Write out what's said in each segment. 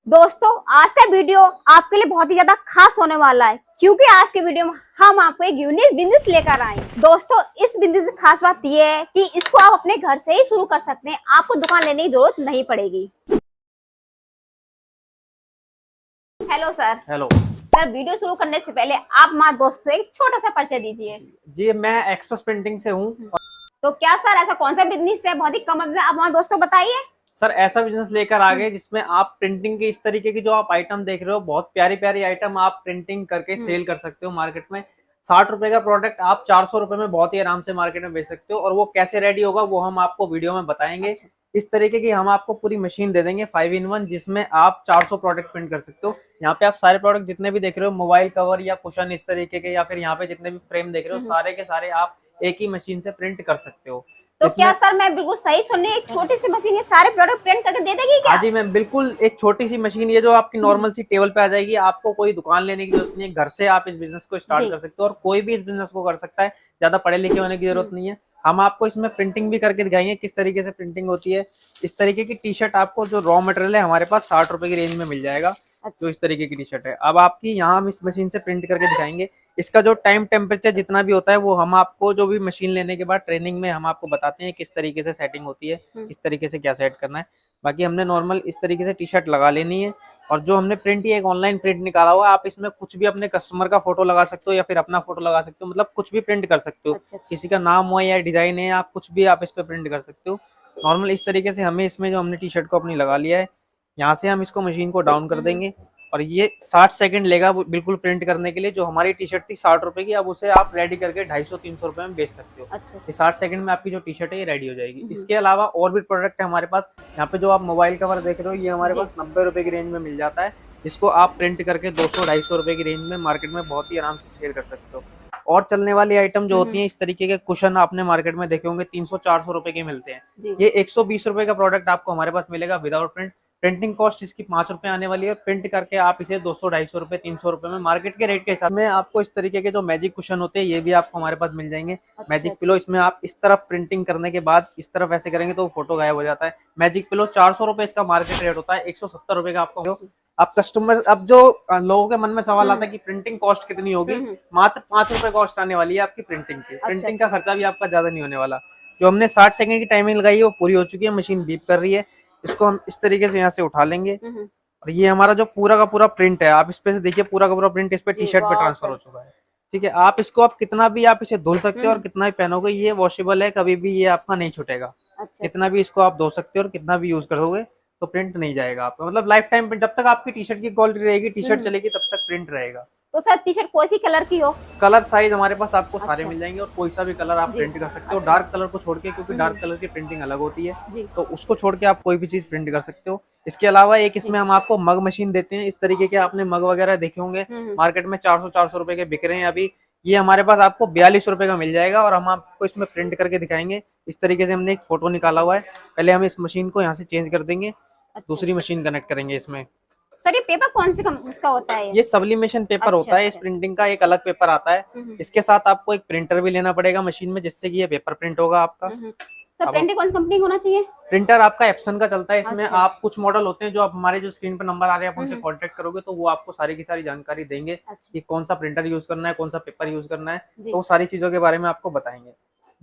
दोस्तों आज का वीडियो आपके लिए बहुत ही ज्यादा खास होने वाला है, क्योंकि आज के वीडियो में हम आपको एक यूनिक बिजनेस लेकर आए। दोस्तों इस बिजनेस की खास बात यह है कि इसको आप अपने घर से ही शुरू कर सकते हैं, आपको दुकान लेने की जरूरत नहीं पड़ेगी। Hello sir. Hello sir, video शुरू करने से पहले आप हमारे दोस्तों एक छोटा सा परिचय दीजिए। जी, मैं एक्सप्रेस प्रिंटिंग से हूँ। तो क्या सर ऐसा कौन सा बिजनेस है, बहुत ही कम आप हमारे दोस्तों बताइए। सर ऐसा बिजनेस लेकर आ गए जिसमें आप प्रिंटिंग के इस तरीके की जो आप आइटम देख रहे हो, बहुत प्यारी प्यारी आइटम आप प्रिंटिंग करके सेल कर सकते हो मार्केट में। 60 रुपए का प्रोडक्ट आप 400 रुपए में बहुत ही आराम से मार्केट में बेच सकते हो। और वो कैसे रेडी होगा वो हम आपको वीडियो में बताएंगे। अच्छा। इस तरीके की हम आपको पूरी मशीन दे देंगे 5 in 1, जिसमें आप 400 प्रोडक्ट प्रिंट कर सकते हो। यहाँ पे आप सारे प्रोडक्ट जितने भी देख रहे हो, मोबाइल कवर या कुशन इस तरीके के, या फिर यहाँ पे जितने भी फ्रेम देख रहे हो, सारे के सारे आप एक ही मशीन से प्रिंट कर सकते हो। तो क्या सर मैं बिल्कुल सही सुननी, एक छोटी सी मशीन ये सारे प्रोडक्ट प्रिंट करके दे देगी क्या? हाँ जी मैम, बिल्कुल एक छोटी सी मशीन, ये जो आपकी नॉर्मल सी टेबल पे आ जाएगी। आपको कोई दुकान लेने की जरूरत नहीं है, घर से आप इस बिजनेस को स्टार्ट कर सकते हो। और कोई भी इस बिजनेस को कर सकता है, ज्यादा पढ़े लिखे होने की जरूरत नहीं है। हम आपको इसमें प्रिंटिंग भी करके दिखाएंगे किस तरीके से प्रिंटिंग होती है। इस तरीके की टी शर्ट आपको जो रॉ मटेरियल है हमारे पास 60 रुपए की रेंज में मिल जाएगा। जो इस तरीके की टी शर्ट है, अब आपकी यहाँ हम इस मशीन से प्रिंट करके दिखाएंगे। इसका जो टाइम टेम्परेचर जितना भी होता है वो हम आपको जो भी मशीन लेने के बाद ट्रेनिंग में हम आपको बताते हैं किस तरीके से सेटिंग होती है, किस तरीके से क्या सेट करना है। बाकी हमने नॉर्मल इस तरीके से टी शर्ट लगा लेनी है। और जो हमने प्रिंट ही एक ऑनलाइन प्रिंट निकाला हुआ है, आप इसमें कुछ भी अपने कस्टमर का फोटो लगा सकते हो या फिर अपना फोटो लगा सकते हो, मतलब कुछ भी प्रिंट कर सकते हो। अच्छा। किसी का नाम हो या डिजाइन है, आप कुछ भी आप इस पे प्रिंट कर सकते हो। नॉर्मल इस तरीके से हमें इसमें जो हमने टी शर्ट को अपनी लगा लिया है, यहाँ से हम इसको मशीन को डाउन कर देंगे। और ये 60 सेकंड लेगा बिल्कुल प्रिंट करने के लिए। जो हमारी टी शर्ट थी 60 रुपए की, अब उसे आप रेडी करके 250-300 रुपए में बेच सकते हो। अच्छा। ये 60 सेकंड में आपकी जो टी शर्ट है ये रेडी हो जाएगी। इसके अलावा और भी प्रोडक्ट है हमारे पास। यहाँ पे जो आप मोबाइल कवर देख रहे हो, ये हमारे पास 90 रुपए की रेंज में मिल जाता है, जिसको आप प्रिंट करके 200-250 रुपए की रेंज में मार्केट में बहुत ही आराम से सेल कर सकते हो। और चलने वाली आइटम जो होती है, इस तरीके के कुशन आपने मार्केट में देखे होंगे 300-400 रुपए के मिलते हैं। ये 120 रुपए का प्रोडक्ट आपको हमारे पास मिलेगा विदाउट प्रिंट। प्रिंटिंग कॉस्ट इसकी 5 रुपए आने वाली है। प्रिंट करके आप इसे 200-250 रुपए 300 रुपए में मार्केट के रेट के हिसाब में आपको इस तरीके के जो मैजिक कुशन होते हैं ये भी आपको हमारे पास मिल जाएंगे। मैजिक पिलो, इसमें आप इस तरफ प्रिंटिंग करने के बाद इस तरफ ऐसे करेंगे तो फोटो गायब हो जाता है। मैजिक पिलो 400 रुपए इसका मार्केट रेट होता है, 170 रुपए का आपको। अब कस्टमर, अब जो लोगों के मन में सवाल आता है कि प्रिंटिंग कॉस्ट कितनी होगी, मात्र 5 रुपए कॉस्ट आने वाली है आपकी प्रिंटिंग की। प्रिंटिंग का खर्चा भी आपका ज्यादा नहीं होने वाला। जो हमने 60 सेकंड की टाइमिंग लगाई है वो पूरी हो चुकी है, मशीन बीप कर रही है। इसको हम इस तरीके से यहाँ से उठा लेंगे। और ये हमारा जो पूरा का पूरा प्रिंट है, आप इस पे से देखिए, पूरा का पूरा प्रिंट इस पे टी शर्ट पे ट्रांसफर हो चुका है। ठीक है, आप इसको आप कितना भी आप इसे धुल सकते हो और कितना भी पहनोगे, ये वॉशेबल है, कभी भी ये आपका नहीं छूटेगा। कितना भी इसको आप धो सकते हो और कितना भी यूज करोगे तो प्रिंट नहीं जाएगा आपका, मतलब लाइफ टाइम जब तक आपकी टी शर्ट की क्वालिटी रहेगी, टी शर्ट चलेगी, तब तक प्रिंट रहेगा। तो सर टी शर्ट कोई सी कलर की हो? कलर साइज हमारे पास आपको सारे मिल जाएंगे और कोई सा भी कलर आप प्रिंट कर सकते हो। डार्क कलर को छोड़ के, क्योंकि डार्क कलर की प्रिंटिंग अलग होती है, तो उसको छोड़ के आप कोई भी चीज प्रिंट कर सकते हो। इसके अलावा एक इसमें हम आपको मग मशीन देते हैं। इस तरीके के आपने मग वगैरह देखे होंगे मार्केट में, 400-400 रुपए के बिक रहे हैं अभी। ये हमारे पास आपको 42 रुपए का मिल जाएगा और हम आपको इसमें प्रिंट करके दिखाएंगे। इस तरीके से हमने एक फोटो निकाला हुआ है। पहले हम इस मशीन को यहाँ से चेंज कर देंगे, दूसरी मशीन कनेक्ट करेंगे इसमें। सर ये पेपर कौन से उसका होता है? ये सब्लिमेशन पेपर होता है। इस प्रिंटिंग का एक अलग पेपर आता है। इसके साथ आपको एक प्रिंटर भी लेना पड़ेगा मशीन में, जिससे कि ये पेपर प्रिंट होगा आपका। सर प्रिंटिंग कौन सी कंपनी होना चाहिए? प्रिंटर आपका एप्सन का चलता है। इसमें आप कुछ मॉडल होते हैं जो आप हमारे जो स्क्रीन पर नंबर आ रहे हैं, आप उनसे कांटेक्ट करोगे तो वो आपको सारी की सारी जानकारी देंगे कि कौन सा प्रिंटर यूज करना है, कौन सा पेपर यूज करना है, तो सारी चीजों के बारे में आपको बताएंगे।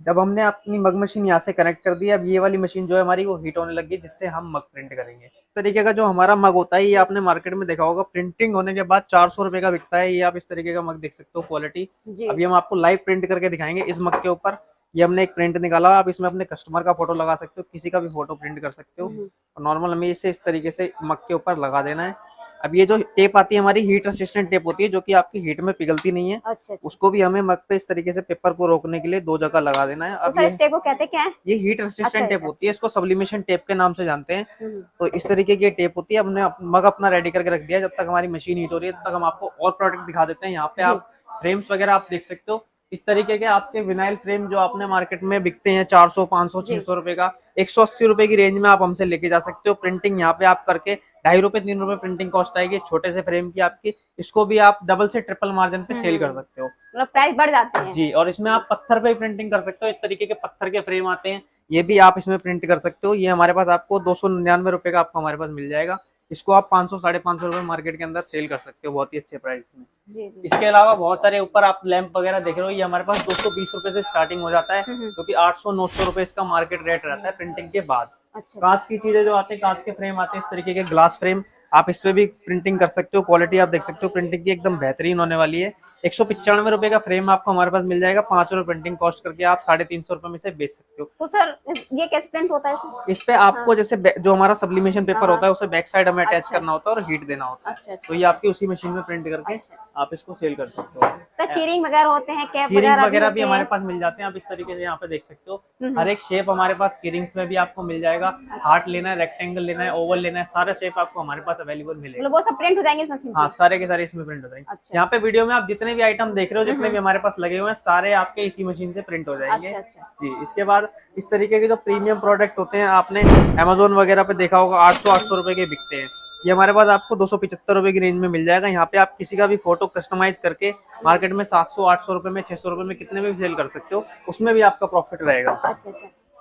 जब हमने अपनी मग मशीन यहाँ से कनेक्ट कर दी, अब ये वाली मशीन जो है हमारी वो हीट होने लगी, जिससे हम मग प्रिंट करेंगे। इस तरीके का जो हमारा मग होता है, ये आपने मार्केट में देखा होगा, प्रिंटिंग होने के बाद 400 रुपए का बिकता है। ये आप इस तरीके का मग देख सकते हो, क्वालिटी। अभी हम आपको लाइव प्रिंट करके दिखाएंगे इस मग के ऊपर। ये हमने एक प्रिंट निकाला, आप इसमें अपने कस्टमर का फोटो लगा सकते हो, किसी का भी फोटो प्रिंट कर सकते हो। और नॉर्मल हमें इसे इस तरीके से मग के ऊपर लगा देना है। अब ये जो टेप आती है हमारी, हीट रेसिस्टेंट टेप होती है, जो कि आपकी हीट में पिघलती नहीं है। उसको भी हमें मग पे इस तरीके से पेपर को रोकने के लिए 2 जगह लगा देना है। अब इस टेप को कहते क्या है? ये हीट रेसिस्टेंट टेप होती है, इसको सब्लिमेशन टेप के नाम से जानते हैं। तो इस तरीके की टेप होती है। हमने मग अपना रेडी करके रख दिया। जब तक हमारी मशीन हीट हो रही है तब तक हम आपको और प्रोडक्ट दिखा देते हैं। यहाँ पे आप फ्रेम्स वगैरह आप देख सकते हो। इस तरीके के आपके विनाइल फ्रेम जो आपने मार्केट में बिकते हैं 400, 500, 600 रुपए का, 180 रुपए की रेंज में आप हमसे लेके जा सकते हो। प्रिंटिंग यहाँ पे आप करके 2.5 रुपए 3 रुपए प्रिंटिंग कॉस्ट आएगी छोटे से फ्रेम की आपकी। इसको भी आप डबल से ट्रिपल मार्जिन पे सेल कर सकते हो, मतलब प्राइस बढ़ जाते हैं जी। और इसमें आप पत्थर पे प्रिंटिंग कर सकते हो। इस तरीके के पत्थर के फ्रेम आते हैं, ये भी आप इसमें प्रिंट कर सकते हो। ये हमारे पास आपको 299 रुपए का आपको हमारे पास मिल जाएगा। इसको आप 500 550 रुपए मार्केट के अंदर सेल कर सकते हो बहुत ही अच्छे प्राइस में। जी जी। इसके अलावा बहुत सारे ऊपर आप लैंप वगैरह देख रहे हो, ये हमारे पास 220 रुपए से स्टार्टिंग हो जाता है, क्योंकि 800-900 रुपए इसका मार्केट रेट रहता है प्रिंटिंग के बाद। अच्छा। कांच की चीजें जो आती है, कांच के फ्रेम आते हैं इस तरीके के ग्लास फ्रेम, आप इस पे भी प्रिंटिंग कर सकते हो। क्वालिटी आप देख सकते हो प्रिंटिंग की एकदम बेहतरीन होने वाली है। 195 रुपए का फ्रेम आपको हमारे पास मिल जाएगा, 5 रुपए प्रिंटिंग कॉस्ट करके आप 350 रुपए में से बेच सकते हो। तो सर ये कैसे प्रिंट होता है इसमें? इस पे आपको जैसे जो हमारा सब्लिमेशन पेपर होता है उसे बैक साइड हमें अटैच अच्छा। करना होता है और हीट देना होता है। अच्छा। तो ये आपकी उसी मशीन में प्रिंट करके आप इसको सेल कर सकते हो। सर कीरिंग वगैरह होते हैं, कैप कीरिंग्स वगैरह वगैरह भी हमारे पास मिल जाते हैं, आप इस तरीके से यहाँ पे देख सकते हो। हर एक शेप हमारे पास कीरिंग्स में भी आपको मिल जाएगा। हार्ट लेना है, रेक्टेंगल लेना है, ओवल लेना है, सारे शेप आपको हमारे पास अवेलेबल मिलेगा। मतलब वो सब प्रिंट हो जाएंगे इस मशीन हाँ, से? सारे के सारे इसमें प्रिंट हो जाएंगे। अच्छा। यहाँ पे वीडियो में आप जितने भी आइटम देख रहे हो, जितने भी हमारे पास लगे हुए हैं, सारे आपके इसी मशीन से प्रिंट हो जाएंगे। अच्छा। जी। इसके बाद इस तरीके के जो प्रीमियम प्रोडक्ट होते हैं, आपने अमेजोन वगैरह पे देखा होगा, 800 रुपए के बिकते हैं। ये हमारे पास आपको 275 रुपए की रेंज में मिल जाएगा। यहाँ पे आप किसी का भी फोटो कस्टमाइज करके मार्केट में 700-800 रुपए में, 600 रुपए में, कितने में भी सेल कर सकते हो, उसमें भी आपका प्रॉफिट रहेगा। अच्छा।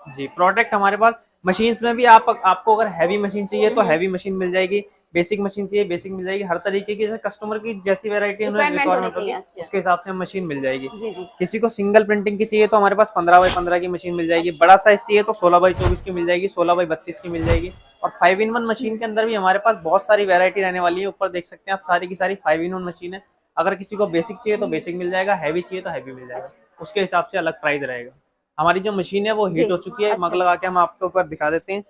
जी। प्रोडक्ट हमारे पास मशीन्स में भी आपको अगर हैवी मशीन चाहिए तो हैवी मशीन मिल जाएगी, बेसिक मशीन चाहिए बेसिक मिल जाएगी। हर तरीके की कस्टमर की जैसी वैरायटी रिक्वायरमेंट होगी उसके हिसाब से मशीन मिल जाएगी। किसी को सिंगल प्रिंटिंग की चाहिए तो हमारे पास 15x15 की मशीन मिल जाएगी। बड़ा साइज चाहिए तो 16x24 की मिल जाएगी, 16x32 की मिल जाएगी। और 5-in-1 मशीन के अंदर भी हमारे पास बहुत सारी वैरायटी रहने वाली है। ऊपर देख सकते हैं आप, सारी की सारी 5-in-1 मशीन है। अगर किसी को बेसिक चाहिए तो बेसिक मिल जाएगा, हैवी चाहिए तो हैवी मिल जाएगा, उसके हिसाब से अलग प्राइस रहेगा। हमारी जो मशीन है वो हीट हो चुकी है, मग लगा के हम आपके ऊपर दिखा देते हैं।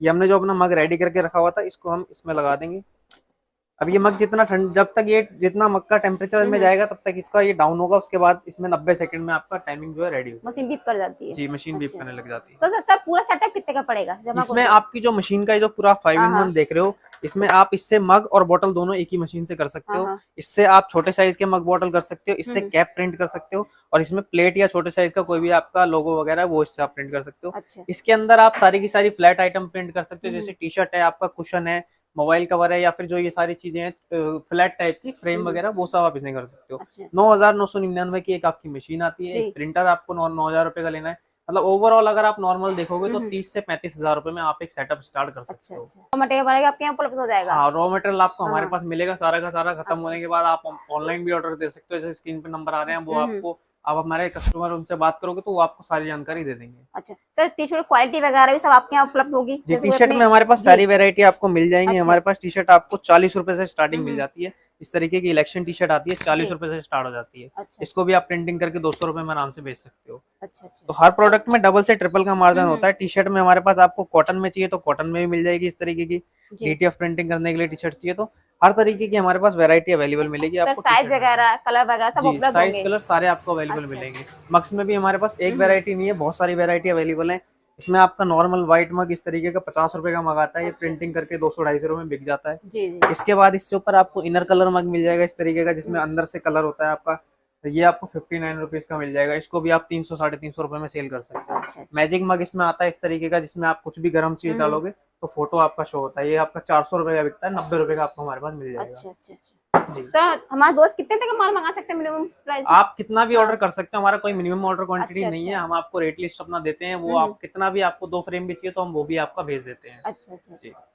ये हमने जो अपना मग रेडी करके रखा हुआ था, इसको हम इसमें लगा देंगे। अब ये मग जितना ठंड, जब तक ये जितना मग का टेम्परेचर में जाएगा तब तक इसका ये डाउन होगा। उसके बाद इसमें 90 सेकंड में आपका टाइमिंग जो है रेडी हो, मशीन बीप कर जाती है। जी, मशीन बीप करने लग जाती है। तो सर पूरा सेटअप कितने का पड़ेगा? इसमें आपकी जो मशीन का जो पूरा 5-in-1 देख रहे हो, इसमें आप इससे मग और बोतल दोनों एक ही मशीन से कर सकते हो। इससे आप छोटे साइज के मग बोतल कर सकते हो, इससे कैप प्रिंट कर सकते हो, और इसमें प्लेट या छोटे साइज का कोई भी आपका लोगो वगैरह वो इससे आप प्रिंट कर सकते हो। इसके अंदर आप सारी की सारी फ्लैट आइटम प्रिंट कर सकते हो, जैसे टी शर्ट है, आपका कुशन है, मोबाइल कवर है, या फिर जो ये सारी चीजें हैं फ्लैट टाइप की फ्रेम वगैरह, वो सब आप इसमें कर सकते हो। 9,999 की एक आपकी मशीन आती है। एक प्रिंटर आपको 9,000 रुपए का लेना है। मतलब ओवरऑल अगर आप नॉर्मल देखोगे तो 30 से 35 हजार रुपए में आप एक सेटअप स्टार्ट कर सकते हो। रॉ मटेरियल आपके यहाँ उपलब्ध हो जाएगा? हाँ, रॉ मटेरियल आपको हमारे पास मिलेगा सारा का सारा। खत्म होने के बाद आप ऑनलाइन भी ऑर्डर दे सकते हो, जैसे स्क्रीन पे नंबर आ रहे हैं वो आपको, आप हमारे कस्टमर उनसे बात करोगे तो वो आपको सारी जानकारी दे देंगे। अच्छा सर, टी शर्ट क्वालिटी वगैरह भी सब आपके यहाँ उपलब्ध होगी? टी शर्ट में हमारे पास सारी वैरायटी आपको मिल जाएंगी। हमारे पास टी शर्ट आपको 40 रुपए से स्टार्टिंग मिल जाती है। इस तरीके की इलेक्शन टी शर्ट आती है, 40 रुपए से स्टार्ट हो जाती है। इसको भी आप प्रिंटिंग करके 200 रुपए में आराम से बेच सकते हो। तो हर प्रोडक्ट में डबल से ट्रिपल का मार्जिन होता है। टी शर्ट में हमारे पास आपको कॉटन में चाहिए तो कॉटन में भी मिल जाएगी इस तरीके की। डीटीएफ प्रिंटिंग करने के लिए टी शर्ट चाहिए तो हर तरीके की हमारे पास वैरायटी अवेलेबल मिलेगी आपको। साइज वगैरह, कलर वगैरह सब उपलब्ध होंगे? साइज कलर सारे आपको अवेलेबल मिलेंगे। मग्स में भी हमारे पास एक वैरायटी नहीं है, बहुत सारी वैरायटी अवेलेबल है। इसमें आपका नॉर्मल व्हाइट मग इस तरीके का 50 रुपए का मग आता है, ये प्रिंटिंग करके 200-250 रुपए में बिक जाता है। इसके बाद इससे ऊपर आपको इनर कलर मग मिल जाएगा इस तरीके का, जिसमें अंदर से कलर होता है आपका। ये आपको 59 रुपीज का मिल जाएगा। इसको भी आप 300-350 रुपए में सेल कर सकते हो। मैजिक मग इसमें आता है इस तरीके का, जिसमें आप कुछ भी गर्म चीज डालोगे तो फोटो आपका शो होता है। ये आपका 400 रुपए का बिकता है, 90 रुपए का आपको हमारे पास मिल जाएगा। जी सर, हमारे दोस्त कितने तक माल मंगा सकते हैं मिनिमम प्राइस? आप कितना भी ऑर्डर कर सकते हैं, हमारा कोई मिनिमम ऑर्डर क्वांटिटी नहीं है। हम आपको रेट लिस्ट अपना देते हैं, वो आप कितना भी, आपको 2 फ्रेम भी चाहिए तो हम वो भी आपका भेज देते हैं। अच्छा।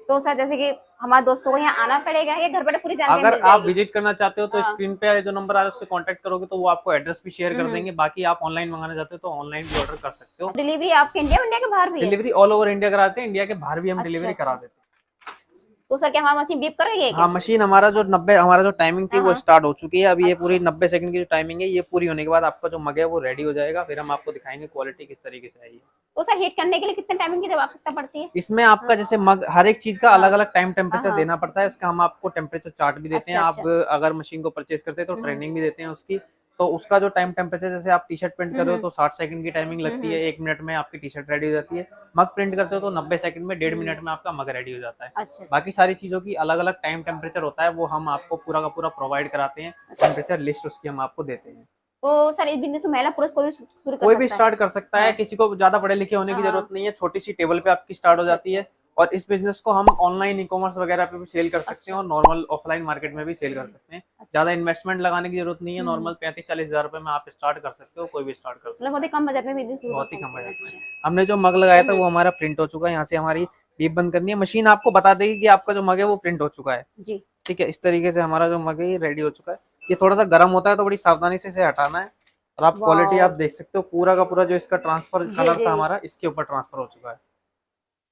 तो सर जैसे कि हमारे दोस्तों को यहाँ आना पड़ेगा या घर बैठे पूरी जानकारी अगर आप विजिट करना चाहते हो तो स्क्रीन पे जो नंबर आ रहा है उससे कांटेक्ट करोगे तो वो आपको एड्रेस भी शेयर कर देंगे। बाकी आप ऑनलाइन मंगाना चाहते हो तो ऑनलाइन भी ऑर्डर कर सकते हो। डिलीवरी आपके इंडिया के बाहर भी? डिलीवरी ऑल ओवर इंडिया कराते हैं, इंडिया के बाहर भी हम डिलीवरी करा देते हैं। तो सर क्या हमारी मशीन बीप करेगी? हाँ, मशीन हमारा जो टाइमिंग थी वो स्टार्ट हो चुकी है। अभी ये पूरी 90 सेकंड की जो टाइमिंग है, ये पूरी होने के बाद आपका जो मग है वो रेडी हो जाएगा। फिर हम आपको दिखाएंगे क्वालिटी किस तरीके से आई है। तो सर हीट करने के लिए कितने टाइमिंग की आवश्यकता पड़ती है? इसमें आपका जैसे मग, हर एक चीज का अलग अलग टाइम टेम्परेचर देना पड़ता है। इसका हम आपको टेम्परेचर चार्ट भी देते हैं। आप अगर मशीन को परचेज करते हैं तो ट्रेनिंग भी देते हैं उसकी। तो उसका जो टाइम टेम्परेचर, जैसे आप टी शर्ट प्रिंट कर रहे हो तो 60 सेकंड की टाइमिंग लगती है, 1 मिनट में आपकी टी शर्ट रेडी हो जाती है। मग प्रिंट करते हो तो 90 सेकंड में 1.5 मिनट में आपका मग रेडी हो जाता है। बाकी सारी चीजों की अलग अलग टाइम टेम्परेचर होता है, वो हम आपको पूरा का पूरा प्रोवाइड कराते हैं। टेम्परेचर लिस्ट उसकी हम आपको देते हैं। तो सर इस बिजनेस में महिला पुरुष कोई भी स्टार्ट कर सकता है। किसी को ज्यादा पढ़े लिखे होने की जरूरत नहीं है, छोटी सी टेबल पे आपकी स्टार्ट हो जाती है। और इस बिजनेस को हम ऑनलाइन ई-कॉमर्स वगैरह पे भी सेल कर सकते हैं और नॉर्मल ऑफलाइन मार्केट में भी सेल कर सकते हैं। ज्यादा इन्वेस्टमेंट लगाने की जरूरत नहीं है। नॉर्मल 35-40 हजार रुपए में आप स्टार्ट कर सकते हो, कोई भी स्टार्ट कर सकते हो। बहुत ही कम बजट में बिजनेस, बहुत ही कम बजट में। हमने जो मग लगाया था वो हमारा प्रिंट हो चुका है। यहाँ से हमारी बीप बंद करनी है, मशीन आपको बता देगी कि आपका जो मग है वो प्रिंट हो चुका है। जी। ठीक है, इस तरीके से हमारा जो मग है ये रेडी हो चुका है। ये थोड़ा सा गर्म होता है तो बड़ी सावधानी से इसे हटाना है। और आप क्वालिटी आप देख सकते हो, पूरा का पूरा जो इसका ट्रांसफर कलर था हमारा इसके ऊपर ट्रांसफर हो चुका है।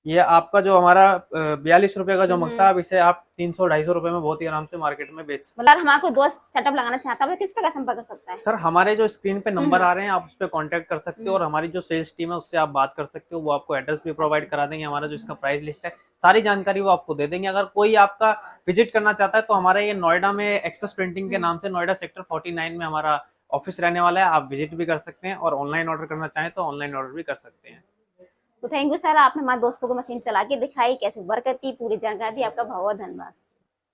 ये आपका जो हमारा 42 रुपए का जो मग था, अब इसे आप 300-250 रुपए में बहुत ही आराम से मार्केट में बेच सकते मतलब हमारे को दोस्त सेटअप लगाना चाहता है, किस पे का संपर्क कर सकता है? हैं। सर हमारे जो स्क्रीन पे नंबर आ रहे हैं, आप उस पर कॉन्टेक्ट कर सकते हो, और हमारी जो सेल्स टीम है उससे आप बात कर सकते हो। वो आपको एड्रेस भी प्रोवाइड करा देंगे, हमारा जो इसका प्राइस लिस्ट है सारी जानकारी वो आपको दे देंगे। अगर कोई आपका विजिट करना चाहता है तो हमारा ये नोएडा में एक्सप्रेस प्रिंटिंग के नाम से नोएडा सेक्टर 49 में हमारा ऑफिस रहने वाला है। आप विजिट भी कर सकते हैं, और ऑनलाइन ऑर्डर करना चाहें तो ऑनलाइन ऑर्डर भी कर सकते हैं। तो थैंक यू सर, आपने हमारे दोस्तों को मशीन चला के दिखाई कैसे वर्क करती है, पूरी जानकारी दी। आपका बहुत बहुत धन्यवाद।